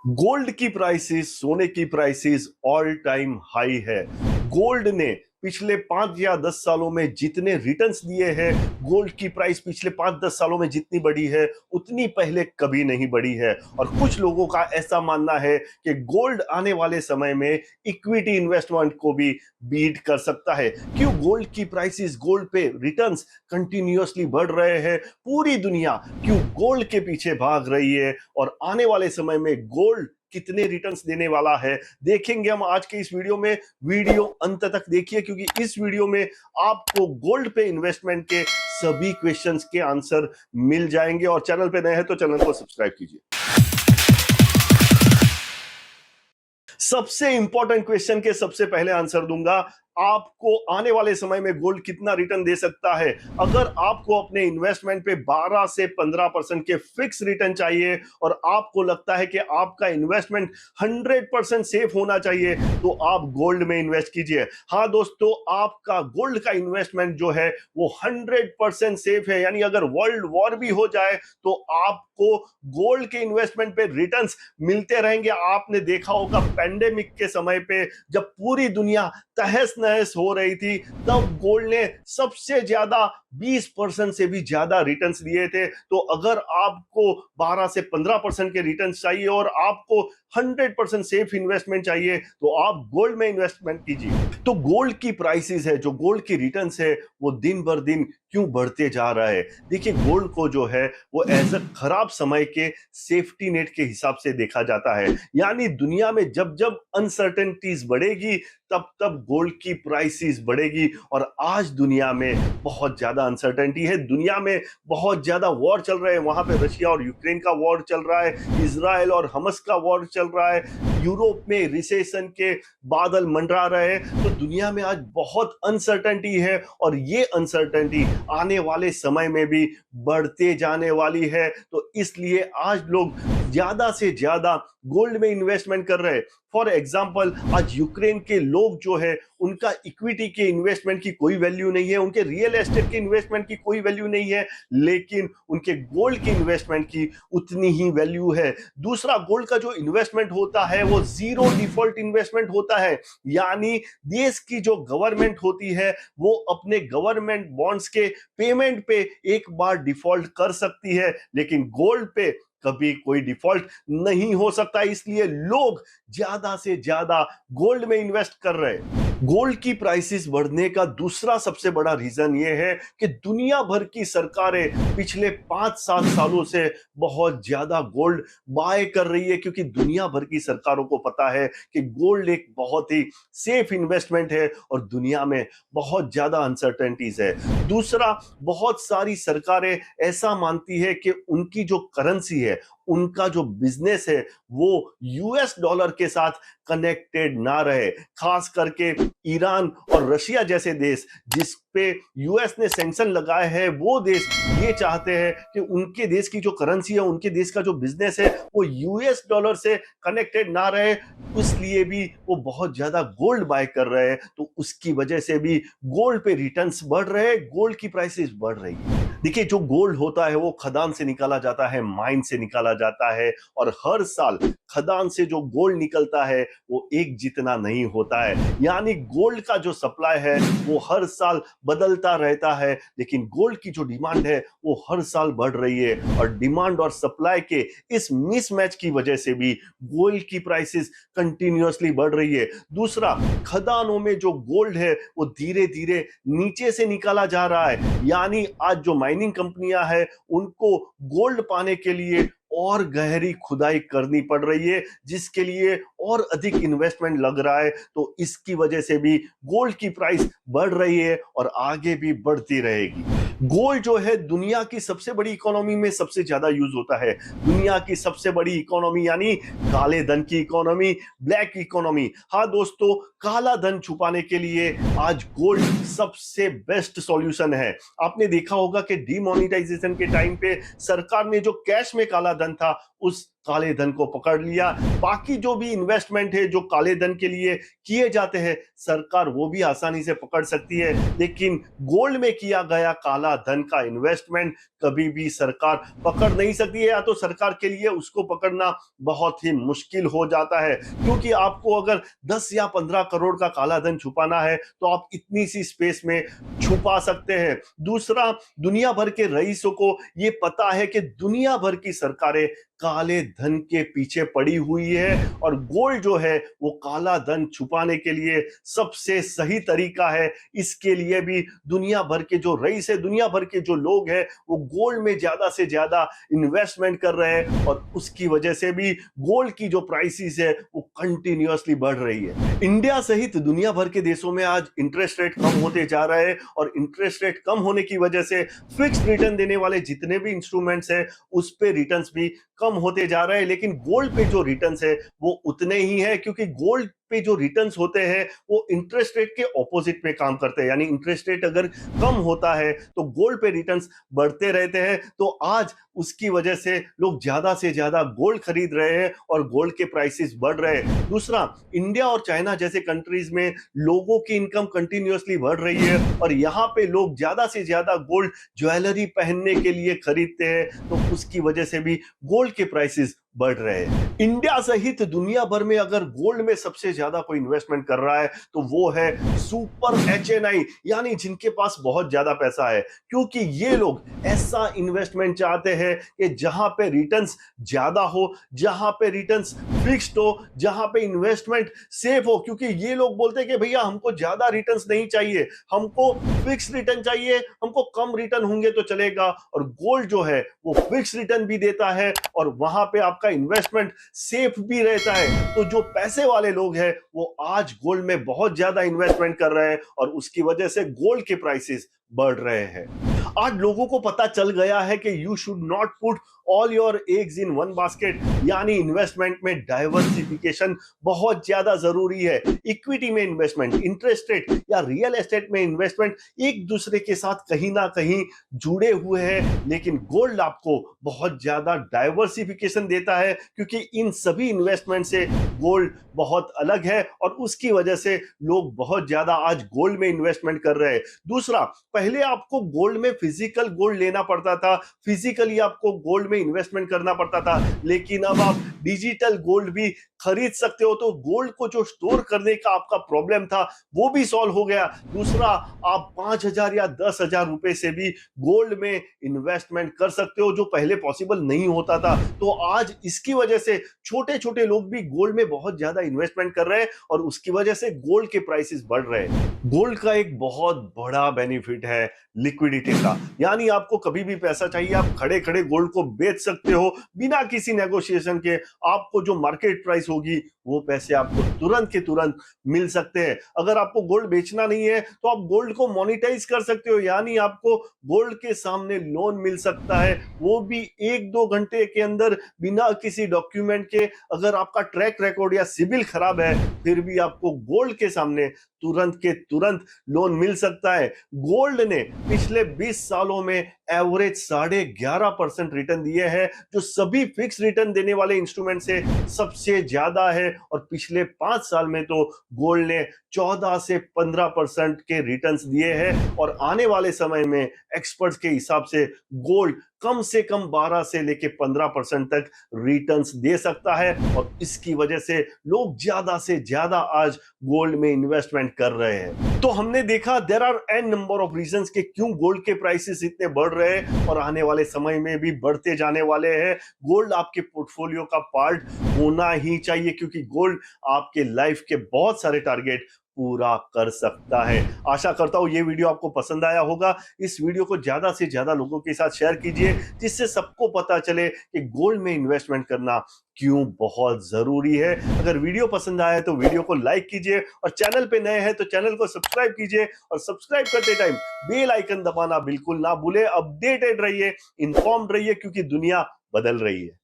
Gold की prices, सोने की प्राइसेस ऑल टाइम हाई है। गोल्ड ने पिछले 5 या 10 सालों में जितने रिटर्न्स दिए हैं, गोल्ड की प्राइस पिछले 5-10 सालों में जितनी बढ़ी है, उतनी पहले कभी नहीं बढ़ी है। और कुछ लोगों का ऐसा मानना है कि गोल्ड आने वाले समय में इक्विटी इन्वेस्टमेंट को भी बीट कर सकता है। क्यों गोल्ड की प्राइसेस, गोल्ड पे रिटर्न्स कंटिन्यूअसली बढ़ रहे हैं? पूरी दुनिया क्यों गोल्ड के पीछे भाग रही है? और आने वाले समय में गोल्ड कितने रिटर्न्स देने वाला है, देखेंगे हम आज के इस वीडियो में। वीडियो अंत तक देखिए, क्योंकि इस वीडियो में आपको गोल्ड पे इन्वेस्टमेंट के सभी क्वेश्चंस के आंसर मिल जाएंगे। और चैनल पे नए हैं तो चैनल को सब्सक्राइब कीजिए। सबसे इंपॉर्टेंट क्वेश्चन के सबसे पहले आंसर दूंगा, आपको आने वाले समय में गोल्ड कितना रिटर्न दे सकता है। अगर आपको अपने इन्वेस्टमेंट पे 12 से 15% के फिक्स रिटर्न चाहिए और आपको लगता है कि आपका इन्वेस्टमेंट 100% सेफ होना चाहिए, तो आप गोल्ड में इन्वेस्ट कीजिए। हाँ दोस्तों, आपका गोल्ड का इन्वेस्टमेंट जो है वो 100% सेफ है। यानी अगर वर्ल्ड वॉर भी हो जाए तो आपको गोल्ड के इन्वेस्टमेंट पे रिटर्न्स मिलते रहेंगे। आपने देखा होगा पैंडेमिक के समय पे जब पूरी दुनिया तहस नहस हो रही थी, तब गोल्ड ने सबसे ज्यादा 20% से भी ज्यादा रिटर्न्स दिए थे। तो अगर आपको 12 से 15% के रिटर्न्स चाहिए और आपको 100% सेफ इन्वेस्टमेंट चाहिए, तो आप गोल्ड में इन्वेस्टमेंट कीजिए। तो गोल्ड की प्राइसेस है, जो गोल्ड की रिटर्न्स है, वो दिन भर दिन क्यों बढ़ते जा रहा है? देखिए, गोल्ड को जो है वो एज अ खराब समय के सेफ्टी नेट के हिसाब से देखा जाता है। यानी दुनिया में जब जब अनसर्टेनिटीज बढ़ेगी, तब तब गोल्ड की प्राइसेस बढ़ेगी। और आज दुनिया में बहुत ज्यादा अनसर्टेनिटी है, दुनिया में बहुत ज्यादा वॉर चल रहे हैं। वहां पे रशिया और यूक्रेन का वॉर चल रहा है, इजराइल और हमस का वॉर चल रहा है, यूरोप में रिसेशन के बादल मंडरा रहे हैं। तो दुनिया में आज बहुत अनसर्टेनिटी है और ये अनसर्टेनिटी आने वाले समय में भी बढ़ते जाने वाली है। तो इसलिए आज लोग ज्यादा से ज्यादा गोल्ड में इन्वेस्टमेंट कर रहे हैं। फॉर एग्जाम्पल, आज यूक्रेन के लोग जो है, उनका इक्विटी के इन्वेस्टमेंट की कोई वैल्यू नहीं है, उनके रियल एस्टेट के इन्वेस्टमेंट की कोई वैल्यू नहीं है, लेकिन उनके गोल्ड के इन्वेस्टमेंट की उतनी ही वैल्यू है। दूसरा, गोल्ड का जो इन्वेस्टमेंट होता है वो जीरो डिफॉल्ट इन्वेस्टमेंट होता है। यानी देश की जो गवर्नमेंट होती है, वो अपने गवर्नमेंट बॉन्ड्स के पेमेंट पे एक बार डिफॉल्ट कर सकती है, लेकिन गोल्ड पे कभी कोई डिफॉल्ट नहीं हो सकता। इसलिए लोग ज्यादा से ज्यादा गोल्ड में इन्वेस्ट कर रहे हैं। गोल्ड की प्राइसेस बढ़ने का दूसरा सबसे बड़ा रीजन यह है कि दुनिया भर की सरकारें पिछले 5-7 सालों से बहुत ज्यादा गोल्ड बाय कर रही है, क्योंकि दुनिया भर की सरकारों को पता है कि गोल्ड एक बहुत ही सेफ इन्वेस्टमेंट है और दुनिया में बहुत ज्यादा अनसर्टेनिटीज है। दूसरा, बहुत सारी सरकारें ऐसा मानती है कि उनकी जो करेंसी है, उनका जो बिजनेस है, वो यूएस डॉलर के साथ कनेक्टेड ना रहे। खास करके ईरान और रशिया जैसे देश, जिस पे यूएस ने सैंक्शन लगाए हैं, वो देश ये चाहते हैं कि उनके देश की जो करेंसी है, उनके देश का जो बिजनेस है, वो यूएस डॉलर से कनेक्टेड ना रहे। इसलिए भी वो बहुत ज्यादा गोल्ड बाय कर रहे हैं। तो उसकी वजह से भी गोल्ड पे रिटर्न्स बढ़ रहे हैं, गोल्ड की प्राइसेस बढ़ रही है। देखिए, जो गोल्ड होता है वो खदान से निकाला जाता है, माइन से निकाला जाता है, और हर साल खदान से जो गोल्ड निकलता है वो एक जितना नहीं होता है। यानी गोल्ड का जो सप्लाई है वो हर साल बदलता रहता है, लेकिन गोल्ड की जो डिमांड है वो हर साल बढ़ रही है। और डिमांड और सप्लाई के इस मिसमैच की वजह से भी गोल्ड की प्राइसेस कंटिन्यूअसली बढ़ रही है। दूसरा, खदानों में जो गोल्ड है वो धीरे धीरे नीचे से निकाला जा रहा है। यानी आज जो माइनिंग कंपनियां हैं, उनको गोल्ड पाने के लिए और गहरी खुदाई करनी पड़ रही है, जिसके लिए और अधिक इन्वेस्टमेंट लग रहा है। तो इसकी वजह से भी गोल्ड की प्राइस बढ़ रही है और आगे भी बढ़ती रहेगी। गोल्ड जो है दुनिया की सबसे बड़ी इकोनॉमी में सबसे ज्यादा यूज होता है। दुनिया की सबसे बड़ी इकोनॉमी यानी काले धन की इकोनॉमी, ब्लैक इकोनॉमी। हाँ दोस्तों, काला धन छुपाने के लिए आज गोल्ड सबसे बेस्ट सॉल्यूशन है। आपने देखा होगा कि डिमोनेटाइजेशन के टाइम पे सरकार ने जो कैश में काला धन था, उस काले धन को पकड़ लिया। बाकी जो भी इन्वेस्टमेंट है जो काले धन के लिए किए जाते हैं, सरकार वो भी आसानी से पकड़ सकती है, लेकिन गोल्ड में किया गया काला धन का इन्वेस्टमेंट कभी भी सरकार पकड़ नहीं सकती है, या तो सरकार के लिए उसको पकड़ना बहुत ही मुश्किल हो जाता है, क्योंकि आपको अगर 10 या 15 करोड़ का काला धन छुपाना है तो आप इतनी सी स्पेस में छुपा सकते हैं। दूसरा, दुनिया भर के रईसों को यह पता है कि दुनिया भर की सरकारें काले धन के पीछे पड़ी हुई है, और गोल्ड जो है वो काला धन छुपाने के लिए सबसे सही तरीका है। इसके लिए भी दुनिया भर के जो रईस है, दुनिया भर के जो लोग हैं, वो गोल्ड में ज्यादा से ज्यादा इन्वेस्टमेंट कर रहे हैं, और उसकी वजह से भी गोल्ड की जो प्राइसेस है वो कंटिन्यूअसली बढ़ रही है। इंडिया सहित दुनिया भर के देशों में आज इंटरेस्ट रेट कम होते जा रहे हैं, और इंटरेस्ट रेट कम होने की वजह से फिक्स्ड रिटर्न देने वाले जितने भी इंस्ट्रूमेंट्स हैं उस पे रिटर्न्स भी कम होते जा रहे हैं, लेकिन गोल्ड पे जो रिटर्न्स है वो उतने ही है, क्योंकि गोल्ड पे जो रिटर्न्स होते हैं वो इंटरेस्ट रेट के ऑपोजिट पे काम करते हैं। यानी इंटरेस्ट रेट अगर कम होता है तो गोल्ड पे रिटर्न्स बढ़ते रहते हैं। तो आज उसकी वजह से लोग ज्यादा से ज्यादा गोल्ड खरीद रहे हैं और गोल्ड के प्राइसेस बढ़ रहे हैं। दूसरा, इंडिया और चाइना जैसे कंट्रीज में लोगों की इनकम कंटिन्यूअसली बढ़ रही है, और यहाँ पे लोग ज्यादा से ज्यादा गोल्ड ज्वेलरी पहनने के लिए खरीदते हैं, तो उसकी वजह से भी गोल्ड के प्राइसेस बढ़ रहे हैं। इंडिया सहित दुनिया भर में अगर गोल्ड में सबसे ज्यादा कोई इन्वेस्टमेंट कर रहा है तो वो है सुपर एचएनआई, यानी जिनके पास बहुत ज्यादा पैसा है, क्योंकि ये लोग ऐसा इन्वेस्टमेंट चाहते हैं कि जहां पे रिटर्न्स ज्यादा हो, जहां पे रिटर्न्स फिक्स्ड हो, जहां पे इन्वेस्टमेंट सेफ हो। क्योंकि ये लोग बोलते हैं कि भैया हमको ज्यादा रिटर्न्स नहीं चाहिए, हमको फिक्स रिटर्न चाहिए, हमको कम रिटर्न होंगे तो चलेगा। और गोल्ड जो है वो फिक्स रिटर्न भी देता है, और वहां पे आपका इन्वेस्टमेंट सेफ भी रहता है। तो जो पैसे वाले लोग हैं वो आज गोल्ड में बहुत ज्यादा इन्वेस्टमेंट कर रहे हैं, और उसकी वजह से गोल्ड के प्राइसेस बढ़ रहे हैं। आज लोगों को पता चल गया है कि you should not put all your eggs in one basket, यानी इन्वेस्टमेंट में डाइवर्सिफिकेशन बहुत ज्यादा जरूरी है। इक्विटी में इन्वेस्टमेंट, इंटरेस्ट रेट या रियल एस्टेट में इन्वेस्टमेंट एक दूसरे के साथ कहीं ना कहीं जुड़े हुए हैं, लेकिन गोल्ड आपको बहुत ज्यादा डाइवर्सिफिकेशन देता है, क्योंकि इन सभी इन्वेस्टमेंट से गोल्ड बहुत अलग है, और उसकी वजह से लोग बहुत ज्यादा आज गोल्ड में इन्वेस्टमेंट कर रहे हैं। दूसरा, पहले आपको गोल्ड में फिजिकल गोल्ड लेना पड़ता था, फिजिकली आपको गोल्ड में इन्वेस्टमेंट करना पड़ता था, लेकिन अब आप डिजिटल गोल्ड भी खरीद सकते हो। तो गोल्ड को जो स्टोर करने का आपका प्रॉब्लम था वो भी सॉल्व हो गया। दूसरा, आप 5,000 या 10,000 रुपए से भी गोल्ड में इन्वेस्टमेंट कर सकते हो, जो पहले पॉसिबल नहीं होता था। तो आज इसकी वजह से छोटे छोटे लोग भी गोल्ड में बहुत ज्यादा इन्वेस्टमेंट कर रहे हैं, और उसकी वजह से गोल्ड के प्राइसेस बढ़ रहे हैं। गोल्ड का एक बहुत बड़ा बेनिफिट है लिक्विडिटी का, यानी आपको कभी भी पैसा चाहिए आप खड़े खड़े गोल्ड को बेच सकते हो बिना किसी नेगोशिएशन के। आपको जो मार्केट प्राइस होगी वो पैसे आपको तुरंत के तुरंत मिल सकते हैं। अगर आपको गोल्ड बेचना नहीं है तो आप गोल्ड को मोनेटाइज कर सकते हो, यानी आपको गोल्ड के सामने लोन मिल सकता है, वो भी 1-2 घंटे के अंदर बिना किसी डॉक्यूमेंट के। अगर आपका ट्रैक रिकॉर्ड या सिबिल खराब है फिर भी आपको गोल्ड के सामने तुरंत के तुरंत लोन मिल सकता है। गोल्ड ने पिछले 20 सालों में एवरेज 11.5% रिटर्न दिए हैं, जो सभी फिक्स रिटर्न देने वाले इंस्ट्रूमेंट से सबसे ज्यादा है। और पिछले 5 साल में तो गोल्ड ने 14 से 15% के रिटर्न्स दिए हैं, और आने वाले समय में एक्सपर्ट्स के हिसाब से गोल्ड कम से कम 12 से लेके 15% तक रिटर्न्स दे सकता है। और इसकी वजह से लोग ज्यादा से ज्यादा आज गोल्ड में इन्वेस्टमेंट कर रहे हैं। तो हमने देखा there are an number of reasons कि क्यों गोल्ड के प्राइसेस इतने बढ़ रहे हैं, और आने वाले समय में भी बढ़ते जाने वाले हैं। गोल्ड आपके पोर्टफोलियो का पार्ट होना ही चाहिए, क्योंकि गोल्ड आपके लाइफ के बहुत सारे टारगेट पूरा कर सकता है। आशा करता हूं ये वीडियो आपको पसंद आया होगा। इस वीडियो को ज्यादा से ज्यादा लोगों के साथ शेयर कीजिए, जिससे सबको पता चले कि गोल्ड में इन्वेस्टमेंट करना क्यों बहुत जरूरी है। अगर वीडियो पसंद आया तो वीडियो को लाइक कीजिए, और चैनल पे नए हैं तो चैनल को सब्सक्राइब कीजिए, और सब्सक्राइब करते टाइम बेल आइकन दबाना बिल्कुल ना भूले। अपडेटेड रहिए, इन्फॉर्म्ड रहिए, क्योंकि दुनिया बदल रही है।